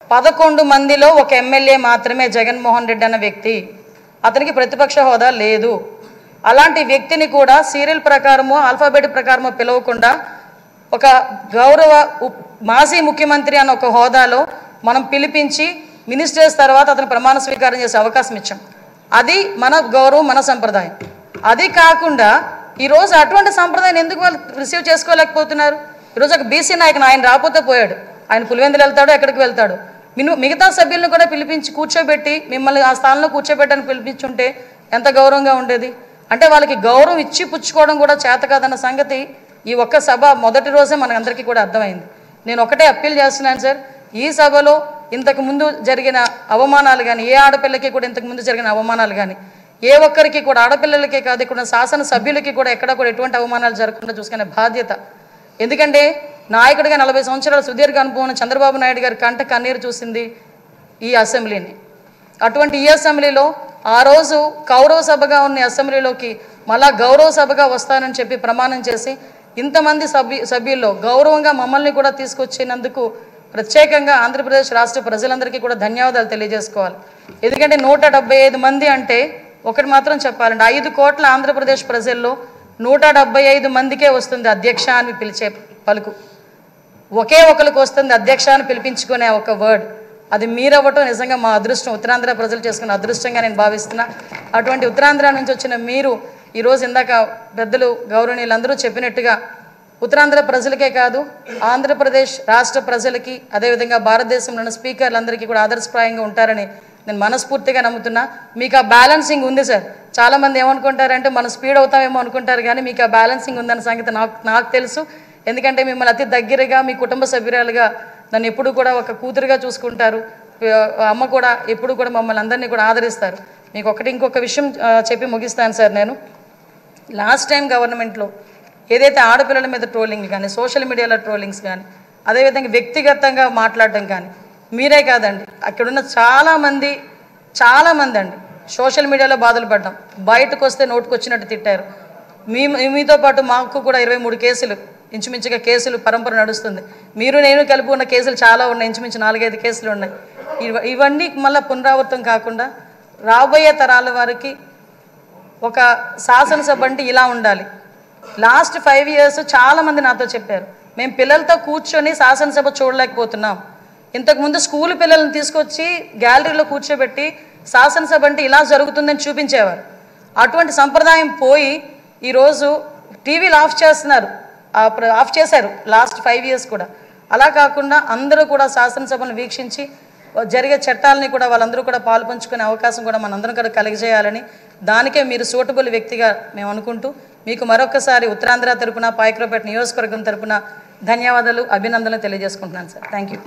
11 మందిలో ఒక ఎమ్మెల్యే మాత్రమే జగన్మోహన్ రెడ్డి అన్న వ్యక్తి. అతనికి ప్రతిపక్ష హోదా లేదు. అలాంటి వ్యక్తిని కూడా సీరియల్ ప్రకారమో ఆల్ఫాబెట్ ప్రకారమో పిలవకుండా ఒక గౌరవ మాజీ ముఖ్యమంత్రి అన్న ఒక హోదాలో మనం పిలిపించి మినిస్టర్స్ తర్వాత అతను ప్రమాణ స్వీకారం చేసే అవకాశం ఇచ్చాం. అది మన గౌరవం, మన సంప్రదాయం. అది కాకుండా ఈరోజు అటువంటి సంప్రదాయం ఎందుకు వాళ్ళు రిసీవ్ చేసుకోలేకపోతున్నారు? ఈరోజు ఒక బీసీ నాయకుని ఆయన రాకపోతే పోయాడు, ఆయన పులివెందులు వెళ్తాడు, ఎక్కడికి వెళ్తాడు. మిగతా సభ్యులను కూడా పిలిపించి కూర్చోబెట్టి మిమ్మల్ని ఆ స్థానంలో కూర్చోబెట్టని పిలిపించుంటే ఎంత గౌరవంగా ఉండేది. అంటే వాళ్ళకి గౌరవం ఇచ్చి పుచ్చుకోవడం కూడా చేత కాదన్న సంగతి ఈ ఒక్క సభ మొదటి రోజే మనందరికీ కూడా అర్థమైంది. నేను ఒకటే అప్పీల్ చేస్తున్నాను సార్, ఈ సభలో ఇంతకుముందు జరిగిన అవమానాలు కానీ, ఏ ఆడపిల్లకి కూడా ఇంతకుముందు జరిగిన అవమానాలు కానీ, ఏ ఒక్కరికి కూడా ఆడపిల్లలకే కాదు ఇక్కడ శాసన సభ్యులకి కూడా ఎక్కడ కూడా ఎటువంటి అవమానాలు జరగకుండా చూసుకునే బాధ్యత. ఎందుకంటే నాయకుడిగా 40 సంవత్సరాల సుదీర్ఘ అనుభవం చంద్రబాబు నాయుడు గారి కంట కన్నీరు చూసింది ఈ అసెంబ్లీని. అటువంటి ఈ అసెంబ్లీలో ఆ రోజు కౌరవ సభగా ఉన్న అసెంబ్లీలోకి మళ్ళా గౌరవ సభగా వస్తానని చెప్పి ప్రమాణం చేసి ఇంతమంది సభ్యుల్లో గౌరవంగా మమ్మల్ని కూడా తీసుకొచ్చినందుకు ప్రత్యేకంగా ఆంధ్రప్రదేశ్ రాష్ట్ర ప్రజలందరికీ కూడా ధన్యవాదాలు తెలియజేసుకోవాలి. ఎందుకంటే 175 మంది అంటే ఒకటి మాత్రం చెప్పాలంటే 5 కోట్ల ఆంధ్రప్రదేశ్ ప్రజల్లో 175 మందికే వస్తుంది అధ్యక్ష అని పిలిచే పలుకు. ఒకే ఒకరికి వస్తుంది అధ్యక్ష అని పిలిపించుకునే ఒక వర్డ్. అది మీరవ్వటం నిజంగా మా అదృష్టం, ఉత్తరాంధ్ర ప్రజలు చేసుకున్న అదృష్టంగా నేను భావిస్తున్నా. అటువంటి ఉత్తరాంధ్ర నుంచి వచ్చిన మీరు ఈరోజు ఇందాక పెద్దలు గౌరవనీయులందరూ చెప్పినట్టుగా ఉత్తరాంధ్ర ప్రజలకే కాదు ఆంధ్రప్రదేశ్ రాష్ట్ర ప్రజలకి అదేవిధంగా భారతదేశంలోని స్పీకర్లందరికీ కూడా ఆదర్శప్రాయంగా ఉంటారని నేను మనస్ఫూర్తిగా నమ్ముతున్నా. మీకు ఆ బ్యాలెన్సింగ్ ఉంది సార్. చాలామంది ఏమనుకుంటారంటే మనం స్పీడ్ అవుతామేమో అనుకుంటారు, కానీ మీకు ఆ బ్యాలెన్సింగ్ ఉందన్న సంగతి నాకు తెలుసు. ఎందుకంటే మిమ్మల్ని అతి దగ్గరగా మీ కుటుంబ సభ్యురాలుగా నన్ను ఎప్పుడు కూడా ఒక కూతురుగా చూసుకుంటారు. అమ్మ కూడా ఎప్పుడు కూడా మమ్మల్ని అందరినీ కూడా ఆదరిస్తారు. మీకు ఇంకొక విషయం చెప్పి ముగిస్తాను సార్. నేను లాస్ట్ టైం గవర్నమెంట్లో ఏదైతే ఆడపిల్లల మీద ట్రోలింగ్ కానీ, సోషల్ మీడియాలో ట్రోలింగ్స్ కానీ, అదేవిధంగా వ్యక్తిగతంగా మాట్లాడడం కానీ, మీరే కాదండి అక్కడున్న చాలామంది అండి సోషల్ మీడియాలో బాధలు పడ్డాం. బయటకు వస్తే నోటుకొచ్చినట్టు తిట్టారు. మీతో పాటు మాకు కూడా 23 కేసులు ఇంచుమించుగా కేసులు పరంపర నడుస్తుంది. మీరు నేను కలిపి ఉన్న కేసులు చాలా ఉన్నాయి, ఇంచుమించు 4-5 కేసులు ఉన్నాయి. ఇవన్నీ మళ్ళీ పునరావృతం కాకుండా రాబోయే తరాల వారికి ఒక శాసనసభ అంటే ఇలా ఉండాలి. లాస్ట్ 5 years చాలామంది నాతో చెప్పారు, మేము పిల్లలతో కూర్చొని శాసనసభ చూడలేకపోతున్నాం. ఇంతకుముందు స్కూల్ పిల్లల్ని తీసుకొచ్చి గ్యాలరీలో కూర్చోబెట్టి శాసనసభ అంటే ఇలా జరుగుతుందని చూపించేవారు. అటువంటి సంప్రదాయం పోయి ఈరోజు టీవీలు ఆఫ్ చేశారు లాస్ట్ 5 years కూడా. అలా కాకుండా అందరూ కూడా శాసనసభను వీక్షించి జరిగే చట్టాలని కూడా వాళ్ళందరూ కూడా పాలు పంచుకునే అవకాశం కూడా మనందరం కూడా కలిగజేయాలని, దానికే మీరు సూటబుల్ వ్యక్తిగా మేము అనుకుంటూ మీకు మరొకసారి ఉత్తరాంధ్ర తరపున పాయకరావుపేట నియోజకవర్గం తరపున ధన్యవాదాలు, అభినందనలు తెలియజేసుకుంటున్నాను సార్. Thank you.